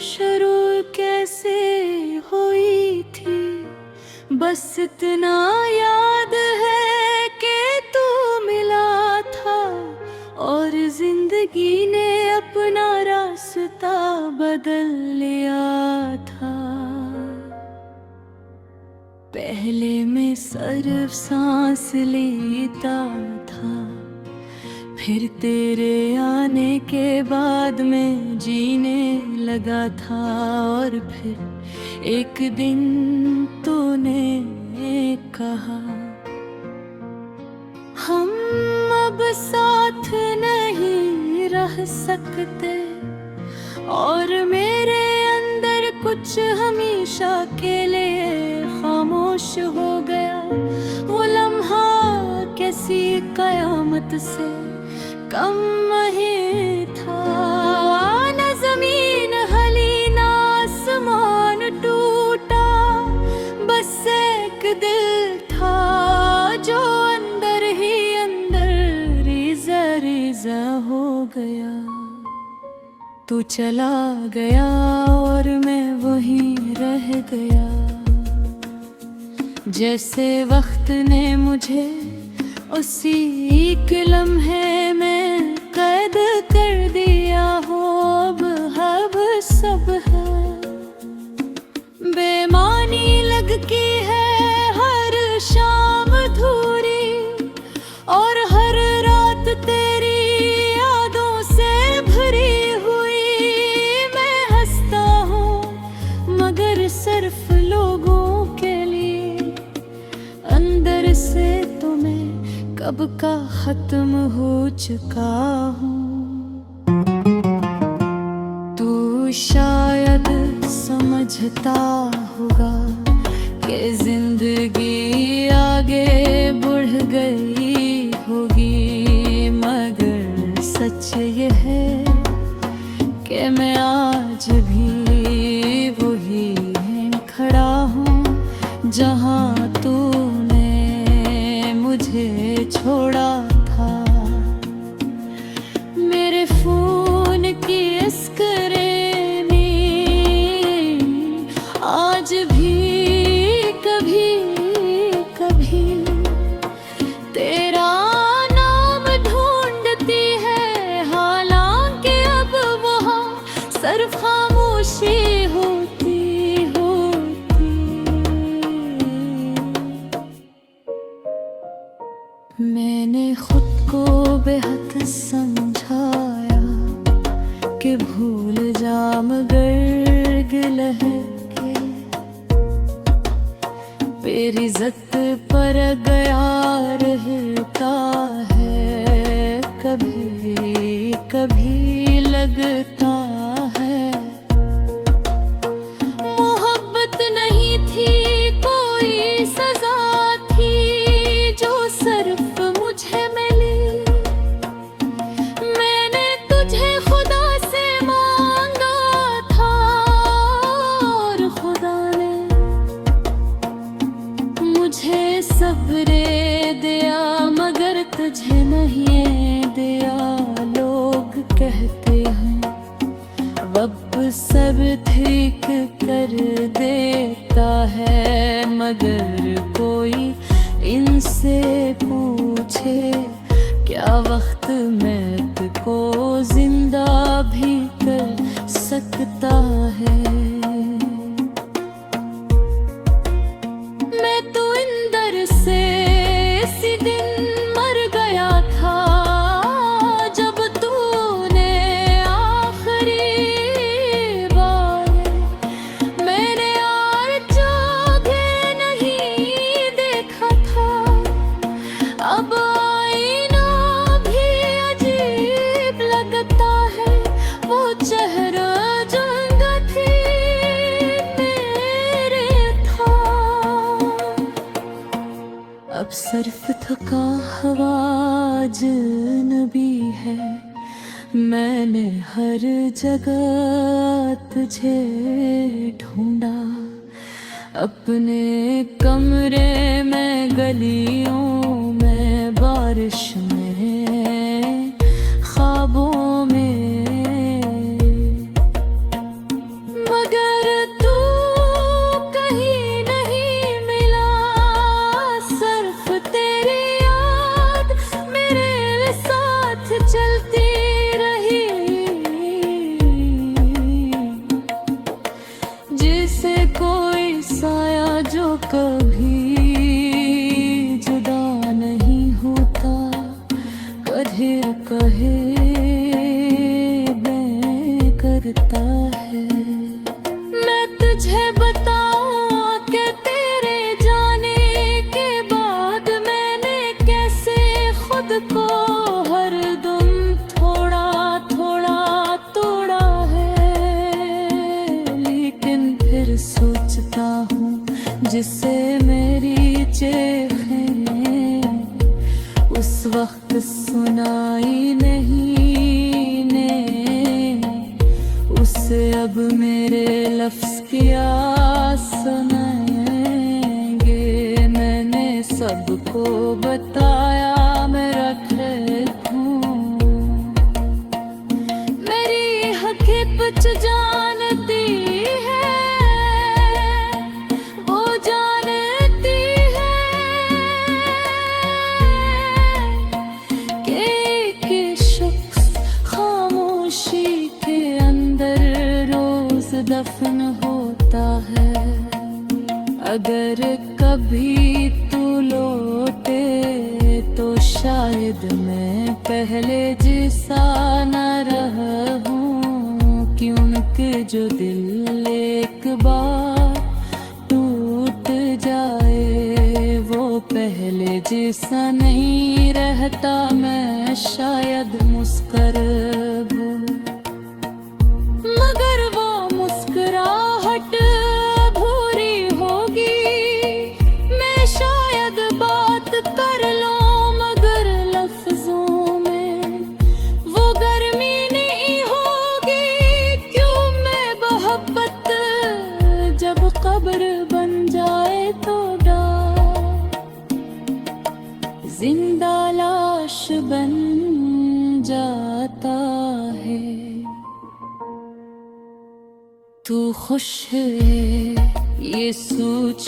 शुरू कैसे हुई थी, बस इतना याद है कि तू मिला था और जिंदगी ने अपना रास्ता बदल लिया था। पहले मैं सिर्फ सांस लेता था, फिर तेरे आने के बाद मैं जीने लगा था। और फिर एक दिन तूने कहा हम अब साथ नहीं रह सकते, और मेरे अंदर कुछ हमेशा के लिए खामोश हो गया। वो लम्हा कैसी कयामत से कम नहीं था, न जमीन हिली न आसमान टूटा, बस एक दिल था जो अंदर ही अंदर रेज़ा रेज़ा हो गया। तू चला गया और मैं वहीं रह गया, जैसे वक्त ने मुझे उसी एक लम्हे में कैद कर दिया हो। अब सब है बेमानी लगती है, हर शाम अधूरी, और हर रात तेरी यादों से भरी हुई। मैं हंसता हूँ मगर सिर्फ लोगों के लिए, अंदर से तुम्हें कब का खत्म हो चुका हूँ। तू शायद समझता होगा कि जिंदगी आगे बढ़ गई होगी, मगर सच ये है कि मैं आज भी वही खड़ा हूँ जहाँ तूने मुझे छोड़ा था। मेरे खून की स्क्रीन आज भी कभी कभी तेरा नाम ढूंढती है, हालांकि अब वहाँ सिर्फ खामोशी होती होती। मैंने खुद को बेहद समझाया कि भूल जा मगर गिलह के मेरी इज्जत पर गया रहता है, कभी कभी लगता है। मोहब्बत नहीं थी कोई सजा थी जो सिर्फ मुझे मिली। मैंने तुझे खुदा से मांगा था और खुदा ने मुझे सब्र दिया, मगर तुझे नहीं दिया। लोग कहते हैं रब सब ठीक कर देता है, मगर कोई इनसे पूछे क्या वक्त मौत को जिंदा भी कर सकता है। मैं तो अंदर से इसी दिन मर गया था जब तूने आखिरी बार मेरे यार जागे नहीं देखा था। अब आईना भी अजीब लगता है, वो चेहरा जंगा थी मेरे था। अब सिर्फ थका हवा अजनबी है, मैंने हर जगह तुझे ढूंढा, अपने कमरे में, गलियों में, बारिश में, ख्वाबों में। जो कभी जुदा नहीं होता, कधीर कहे मैं करता है। मैं तुझे बताऊं कि तेरे जाने के बाद मैंने कैसे खुद को हरदम थोड़ा थोड़ा तोड़ा है। लेकिन फिर सोचता हूँ जिससे मेरी चेखें उस वक्त सुनाई नहीं ने, उससे अब मेरे लफ्ज़ क्या सुनाएंगे। मैंने सबको बताया मैं रखे हूँ, मेरी हकीकत जानती है, वो जानती है कि एक शख्स खामोशी के अंदर रोज दफन होता है। अगर कभी तू लौटे तो शायद मैं पहले जैसा न रहूं, क्योंकि जो दिल एक बार टूट जाए वो पहले जैसा नहीं रहता। मैं शायद मुस्कुराऊं मगर वो मुस्कुराहट भूरी होगी। मैं शायद बात कर लूं मगर लफ्जों में वो गर्मी नहीं होगी। क्यों मैं मोहब्बत जब कब्र बन जाए तो जिंदा लाश बन जाता है। तू खुश है ये सोच